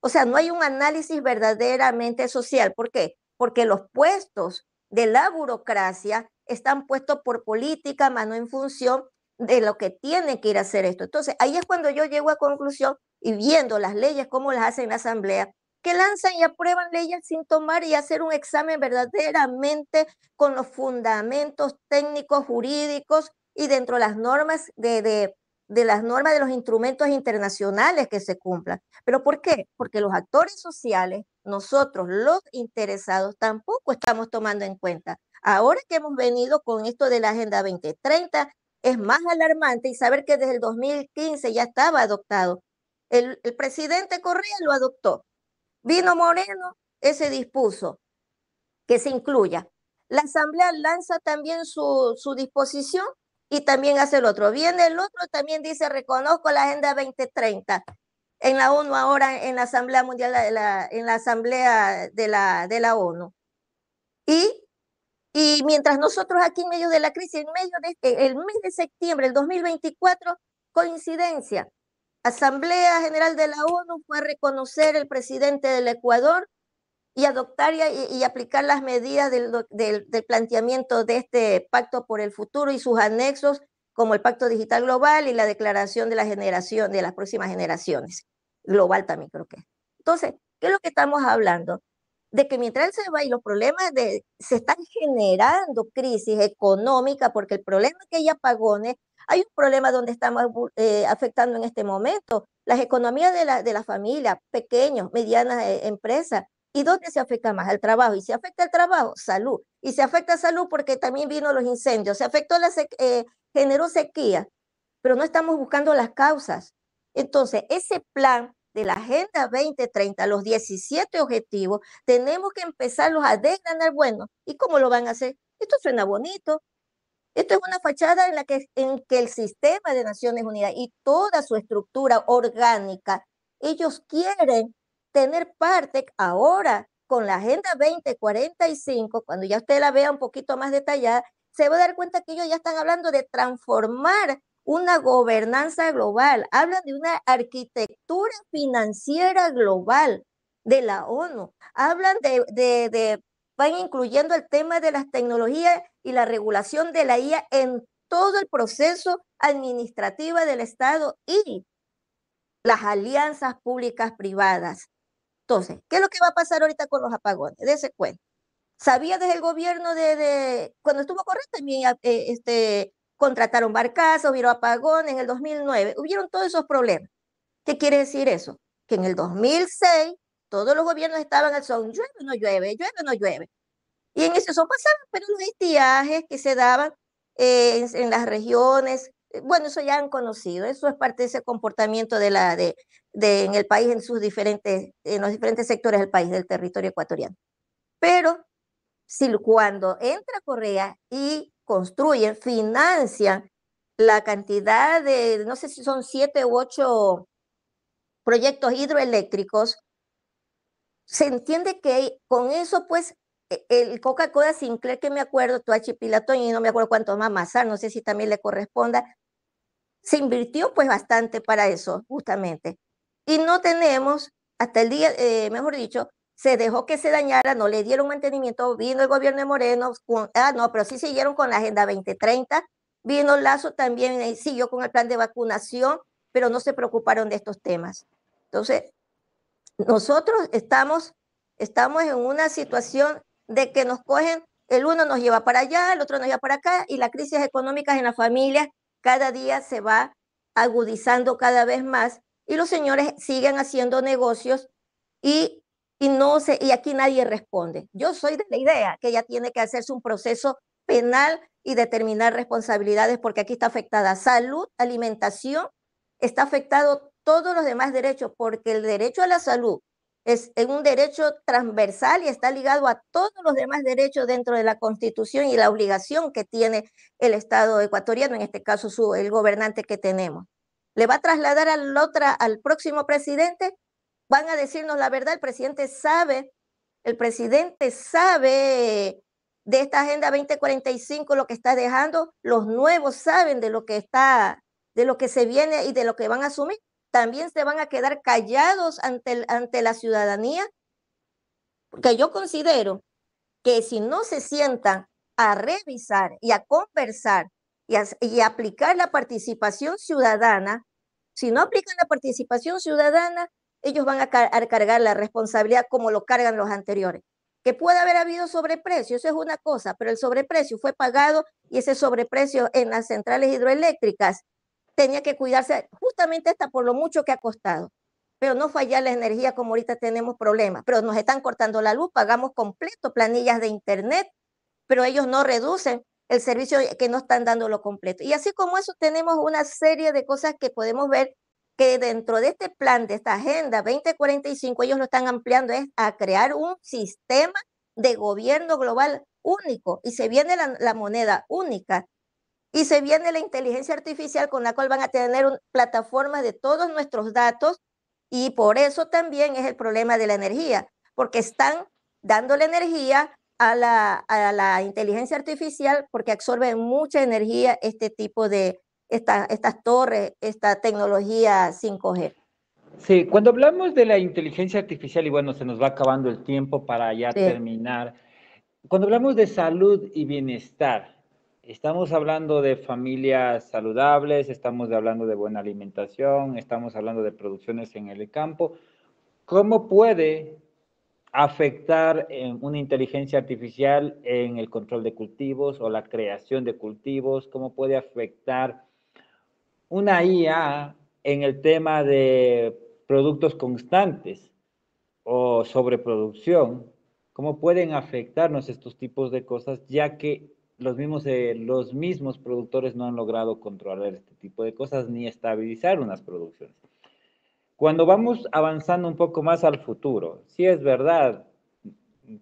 O sea, no hay un análisis verdaderamente social. ¿Por qué? Porque los puestos de la burocracia están puestos por política, más no en función de lo que tiene que ir a hacer esto. Entonces, ahí es cuando yo llego a conclusión y viendo las leyes, cómo las hacen la Asamblea, que lanzan y aprueban leyes sin tomar y hacer un examen verdaderamente con los fundamentos técnicos, jurídicos y dentro de las normas de las normas de los instrumentos internacionales que se cumplan. ¿Pero por qué? Porque los actores sociales, nosotros los interesados, tampoco estamos tomando en cuenta. Ahora que hemos venido con esto de la Agenda 2030, es más alarmante y saber que desde el 2015 ya estaba adoptado. El presidente Correa lo adoptó. Vino Moreno, ese dispuso que se incluya. La Asamblea lanza también su disposición y también hace el otro. Viene el otro, también dice, reconozco la Agenda 2030 en la ONU ahora, en la Asamblea Mundial, en la Asamblea de la ONU. Y mientras nosotros aquí en medio de la crisis, en medio de el mes de septiembre del 2024, coincidencia, Asamblea General de la ONU fue a reconocer el presidente del Ecuador y adoptar y aplicar las medidas del planteamiento de este pacto por el futuro y sus anexos, como el Pacto Digital Global y la Declaración de la Generación, de las próximas generaciones. Global también creo que es. Entonces, ¿qué es lo que estamos hablando? De que mientras él se va y los problemas se están generando crisis económica, porque el problema es que hay apagones, hay un problema donde estamos afectando en este momento las economías de la familia, pequeños, medianas empresas. ¿Y dónde se afecta más? Al trabajo. Y si afecta el trabajo, salud. Y se afecta salud porque también vino los incendios, se afectó generó sequía, pero no estamos buscando las causas. Entonces, ese plan de la Agenda 2030, los 17 objetivos, tenemos que empezarlos a desgranar. Bueno, ¿y cómo lo van a hacer? Esto suena bonito. Esto es una fachada en que el sistema de Naciones Unidas y toda su estructura orgánica, ellos quieren tener parte ahora con la Agenda 2045, cuando ya usted la vea un poquito más detallada, se va a dar cuenta que ellos ya están hablando de transformar una gobernanza global, hablan de una arquitectura financiera global de la ONU, hablan van incluyendo el tema de las tecnologías y la regulación de la IA en todo el proceso administrativo del Estado y las alianzas públicas privadas. Entonces, ¿qué es lo que va a pasar ahorita con los apagones? Dese cuenta. Sabía desde el gobierno cuando estuvo Correa también contrataron barcazos, hubieron apagones en el 2009, hubieron todos esos problemas. ¿Qué quiere decir eso? Que en el 2006 todos los gobiernos estaban al son, llueve o no llueve, llueve o no llueve. Y en eso pasaban, pero los estiajes que se daban en las regiones, bueno, eso ya han conocido, eso es parte de ese comportamiento en el país, en los diferentes sectores del país, del territorio ecuatoriano. Pero cuando entra Correa y construyen, financian la cantidad de, no sé si son 7 u 8 proyectos hidroeléctricos, se entiende que con eso, pues, el Coca-Cola Sinclair, que me acuerdo, Toachi Pilatón, y no me acuerdo cuánto más, Mazar, no sé si también le corresponda, se invirtió pues bastante para eso, justamente. Y no tenemos, hasta el día, mejor dicho, se dejó que se dañara, no le dieron mantenimiento, vino el gobierno de Moreno, no, pero sí siguieron con la Agenda 2030, vino Lazo también, siguió con el plan de vacunación, pero no se preocuparon de estos temas. Entonces, nosotros estamos en una situación de que nos cogen, el uno nos lleva para allá, el otro nos lleva para acá, y las crisis económicas en las familias cada día se va agudizando cada vez más y los señores siguen haciendo negocios y aquí nadie responde. Yo soy de la idea que ya tiene que hacerse un proceso penal y determinar responsabilidades porque aquí está afectada salud, alimentación, está afectado todos los demás derechos porque el derecho a la salud es un derecho transversal y está ligado a todos los demás derechos dentro de la Constitución y la obligación que tiene el Estado ecuatoriano, en este caso el gobernante que tenemos. Le va a trasladar al próximo presidente, van a decirnos la verdad, el presidente sabe de esta Agenda 2045 lo que está dejando, los nuevos saben de lo que se viene y de lo que van a asumir. También se van a quedar callados ante la ciudadanía, porque yo considero que si no se sientan a revisar y a conversar y a aplicar la participación ciudadana, si no aplican la participación ciudadana, ellos van a cargar la responsabilidad como lo cargan los anteriores. Que puede haber habido sobreprecio, eso es una cosa, pero el sobreprecio fue pagado y ese sobreprecio en las centrales hidroeléctricas tenía que cuidarse justamente hasta por lo mucho que ha costado. Pero no fallar la energía como ahorita tenemos problemas, pero nos están cortando la luz, pagamos completo planillas de internet, pero ellos no reducen el servicio que no están dando lo completo. Y así como eso tenemos una serie de cosas que podemos ver que dentro de este plan, de esta Agenda 2045, ellos lo están ampliando es a crear un sistema de gobierno global único y se viene la moneda única y se viene la inteligencia artificial con la cual van a tener plataformas de todos nuestros datos y por eso también es el problema de la energía, porque están dándole energía a la inteligencia artificial porque absorbe mucha energía este tipo de estas torres, esta tecnología 5G. Sí, cuando hablamos de la inteligencia artificial, y bueno, se nos va acabando el tiempo para ya terminar, cuando hablamos de salud y bienestar, estamos hablando de familias saludables, estamos hablando de buena alimentación, estamos hablando de producciones en el campo. ¿Cómo puede afectar una inteligencia artificial en el control de cultivos o la creación de cultivos? ¿Cómo puede afectar una IA en el tema de productos constantes o sobreproducción? ¿Cómo pueden afectarnos estos tipos de cosas, ya que los mismos productores no han logrado controlar este tipo de cosas ni estabilizar unas producciones? Cuando vamos avanzando un poco más al futuro, sí es verdad,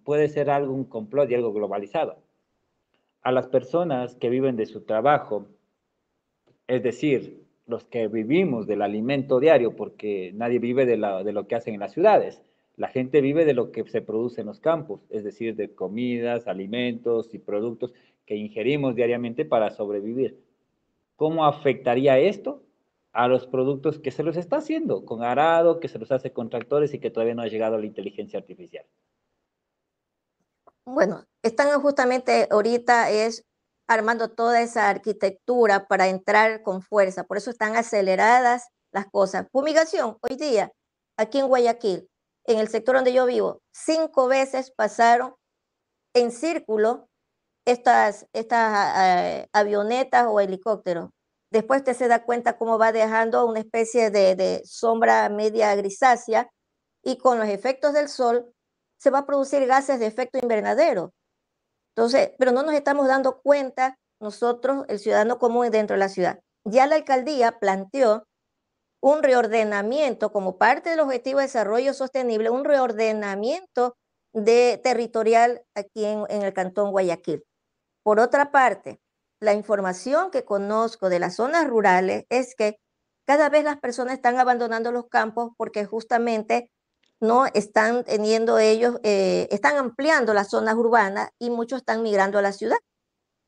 puede ser algo, un complot y algo globalizado. A las personas que viven de su trabajo, es decir, los que vivimos del alimento diario, porque nadie vive de lo que hacen en las ciudades. La gente vive de lo que se produce en los campos, es decir, de comidas, alimentos y productos que ingerimos diariamente para sobrevivir. ¿Cómo afectaría esto a los productos que se los está haciendo con arado, que se los hace con tractores y que todavía no ha llegado a la inteligencia artificial? Bueno, están justamente ahorita armando toda esa arquitectura para entrar con fuerza, por eso están aceleradas las cosas. Fumigación, hoy día, aquí en Guayaquil, en el sector donde yo vivo, 5 veces pasaron en círculo estas avionetas o helicópteros. Después usted se da cuenta cómo va dejando una especie de sombra media grisácea y con los efectos del sol se va a producir gases de efecto invernadero. Entonces, pero no nos estamos dando cuenta nosotros, el ciudadano común dentro de la ciudad. Ya la alcaldía planteó un reordenamiento como parte del Objetivo de Desarrollo Sostenible, un reordenamiento territorial aquí en el Cantón Guayaquil. Por otra parte, la información que conozco de las zonas rurales es que cada vez las personas están abandonando los campos porque justamente no están teniendo están ampliando las zonas urbanas y muchos están migrando a la ciudad.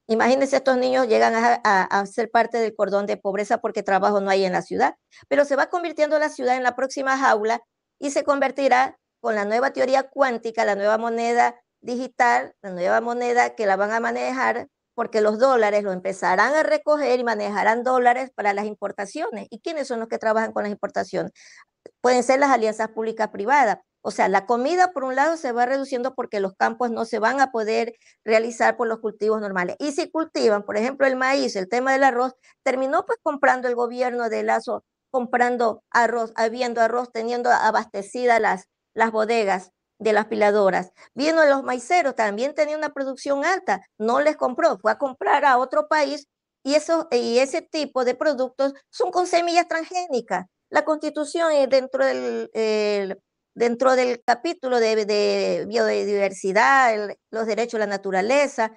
Imagínense, estos niños llegan a ser parte del cordón de pobreza porque trabajo no hay en la ciudad, pero se va convirtiendo la ciudad en la próxima jaula y se convertirá con la nueva teoría cuántica, la nueva moneda digital, la nueva moneda que la van a manejar porque los dólares lo empezarán a recoger y manejarán dólares para las importaciones. ¿Y quiénes son los que trabajan con las importaciones? Pueden ser las alianzas públicas privadas, O sea, la comida por un lado se va reduciendo porque los campos no se van a poder realizar por los cultivos normales. Y si cultivan, por ejemplo, el maíz, el tema del arroz, terminó pues comprando el gobierno de Lazo, comprando arroz, habiendo arroz, teniendo abastecidas las bodegas de las piladoras. Vino los maiceros, también tenía una producción alta, no les compró, fue a comprar a otro país y ese tipo de productos son con semillas transgénicas. La Constitución dentro del capítulo de biodiversidad, los derechos de la naturaleza,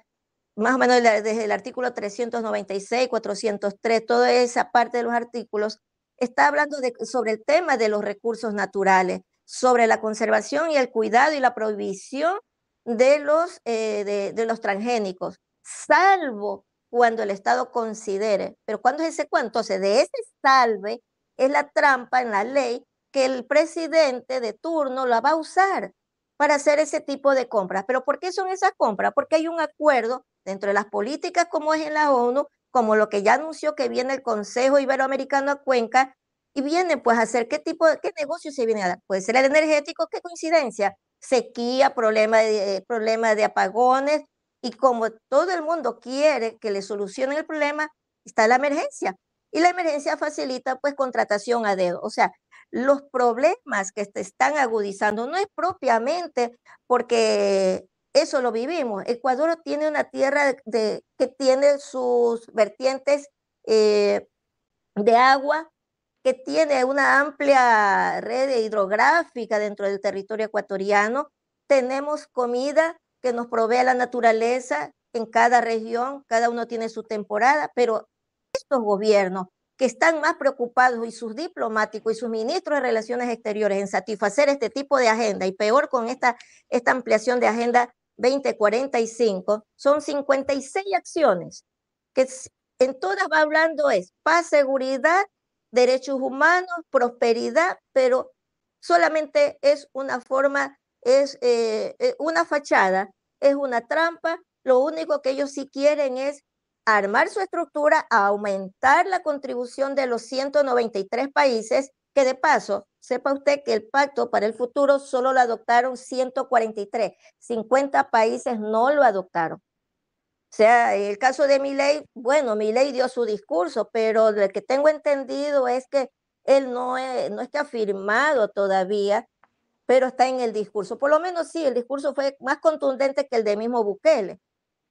más o menos desde el artículo 396, 403, toda esa parte de los artículos, está hablando sobre el tema de los recursos naturales, sobre la conservación y el cuidado y la prohibición de los transgénicos, salvo cuando el Estado considere. Pero ¿cuándo es ese cuánto? Entonces, de ese salve es la trampa en la ley que el presidente de turno la va a usar para hacer ese tipo de compras. ¿Pero por qué son esas compras? Porque hay un acuerdo dentro de las políticas como es en la ONU, como lo que ya anunció que viene el Consejo Iberoamericano a Cuenca, y vienen pues a hacer qué negocio se viene a dar. Puede ser el energético, qué coincidencia, sequía, problema de apagones, y como todo el mundo quiere que le solucionen el problema, está la emergencia. Y la emergencia facilita pues contratación a dedo. O sea, los problemas que se están agudizando no es propiamente porque eso lo vivimos. Ecuador tiene una tierra que tiene sus vertientes de agua, que tiene una amplia red hidrográfica dentro del territorio ecuatoriano. Tenemos comida que nos provee la naturaleza en cada región, cada uno tiene su temporada, pero estos gobiernos que están más preocupados y sus diplomáticos y sus ministros de Relaciones Exteriores en satisfacer este tipo de agenda, y peor con esta ampliación de Agenda 2045, son 56 acciones que en todas va hablando es paz, seguridad, derechos humanos, prosperidad, pero solamente es una forma, es una fachada, es una trampa. Lo único que ellos sí quieren es armar su estructura, aumentar la contribución de los 193 países, que de paso, sepa usted que el Pacto para el Futuro solo lo adoptaron 143, 50 países no lo adoptaron. O sea, el caso de Milei, bueno, Milei dio su discurso, pero lo que tengo entendido es que él no está firmado todavía, pero está en el discurso. Por lo menos sí, el discurso fue más contundente que el de mismo Bukele,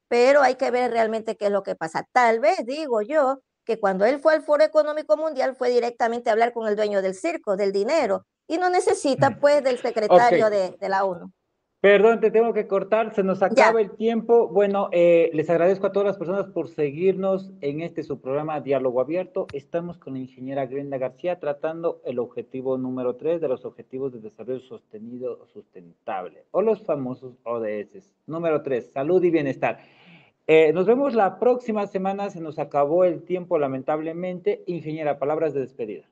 pero hay que ver realmente qué es lo que pasa. Tal vez, digo yo, que cuando él fue al Foro Económico Mundial fue directamente a hablar con el dueño del circo, del dinero, y no necesita pues del secretario de la ONU. Perdón, te tengo que cortar, se nos acaba Ya. el tiempo. Bueno, les agradezco a todas las personas por seguirnos en su programa Diálogo Abierto. Estamos con la ingeniera Glenda García tratando el objetivo número 3 de los Objetivos de Desarrollo Sostenido Sustentable, o los famosos ODS. Número 3, salud y bienestar. Nos vemos la próxima semana, se nos acabó el tiempo lamentablemente. Ingeniera, palabras de despedida.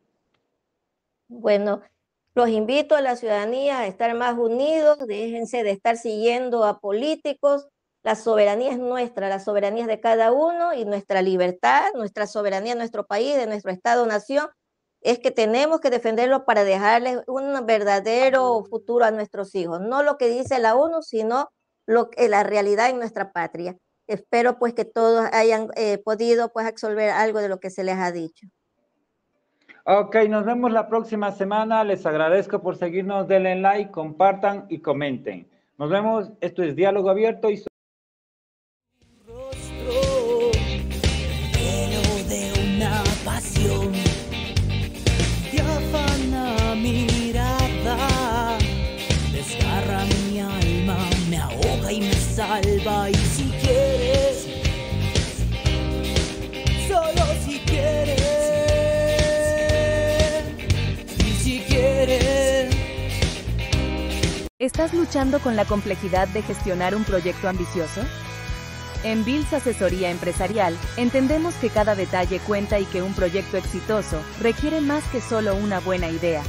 Bueno, los invito a la ciudadanía a estar más unidos, déjense de estar siguiendo a políticos. La soberanía es nuestra, la soberanía es de cada uno, y nuestra libertad, nuestra soberanía de nuestro país, de nuestro Estado-nación, es que tenemos que defenderlo para dejarles un verdadero futuro a nuestros hijos. No lo que dice la ONU, sino la realidad en nuestra patria. Espero pues que todos hayan podido pues absorber algo de lo que se les ha dicho. Ok, nos vemos la próxima semana. Les agradezco por seguirnos. Denle like, compartan y comenten. Nos vemos. Esto es Diálogo Abierto y Rostro lleno de una pasión, diáfana mirada, desgarra mi alma, me ahoga y me salva. Y si quieres, solo si quieres, y si quieres. ¿Estás luchando con la complejidad de gestionar un proyecto ambicioso? En Bills Asesoría Empresarial, entendemos que cada detalle cuenta y que un proyecto exitoso requiere más que solo una buena idea.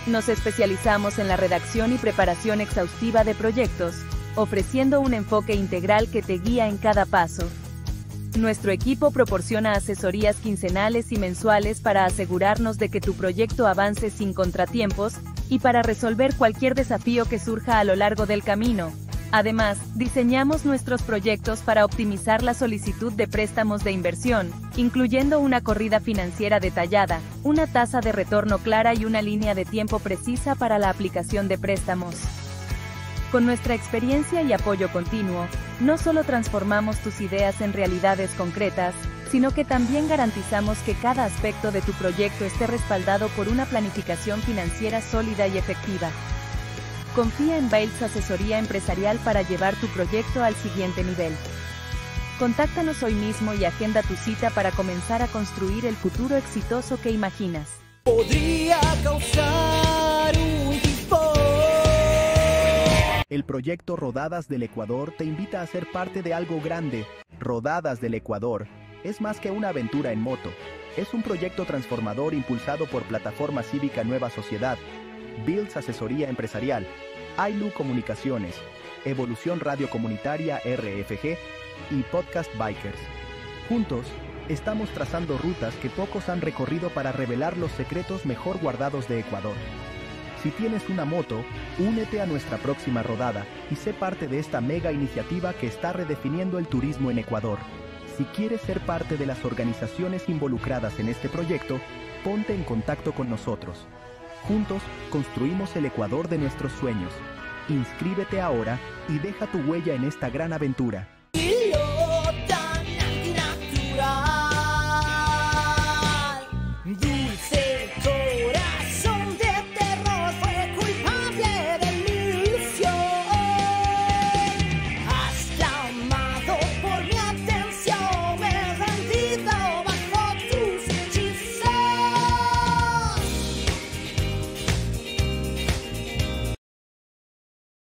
Nos especializamos en la redacción y preparación exhaustiva de proyectos, ofreciendo un enfoque integral que te guía en cada paso. Nuestro equipo proporciona asesorías quincenales y mensuales para asegurarnos de que tu proyecto avance sin contratiempos y para resolver cualquier desafío que surja a lo largo del camino. Además, diseñamos nuestros proyectos para optimizar la solicitud de préstamos de inversión, incluyendo una corrida financiera detallada, una tasa de retorno clara y una línea de tiempo precisa para la aplicación de préstamos. Con nuestra experiencia y apoyo continuo, no solo transformamos tus ideas en realidades concretas, sino que también garantizamos que cada aspecto de tu proyecto esté respaldado por una planificación financiera sólida y efectiva. Confía en Bales Asesoría Empresarial para llevar tu proyecto al siguiente nivel. Contáctanos hoy mismo y agenda tu cita para comenzar a construir el futuro exitoso que imaginas. Podría causar un tifón. El proyecto Rodadas del Ecuador te invita a ser parte de algo grande. Rodadas del Ecuador es más que una aventura en moto. Es un proyecto transformador impulsado por Plataforma Cívica Nueva Sociedad, Bales Asesoría Empresarial, AILU Comunicaciones, Evolución Radio Comunitaria RFG y Podcast Bikers. Juntos, estamos trazando rutas que pocos han recorrido para revelar los secretos mejor guardados de Ecuador. Si tienes una moto, únete a nuestra próxima rodada y sé parte de esta mega iniciativa que está redefiniendo el turismo en Ecuador. Si quieres ser parte de las organizaciones involucradas en este proyecto, ponte en contacto con nosotros. Juntos, construimos el Ecuador de nuestros sueños. Inscríbete ahora y deja tu huella en esta gran aventura.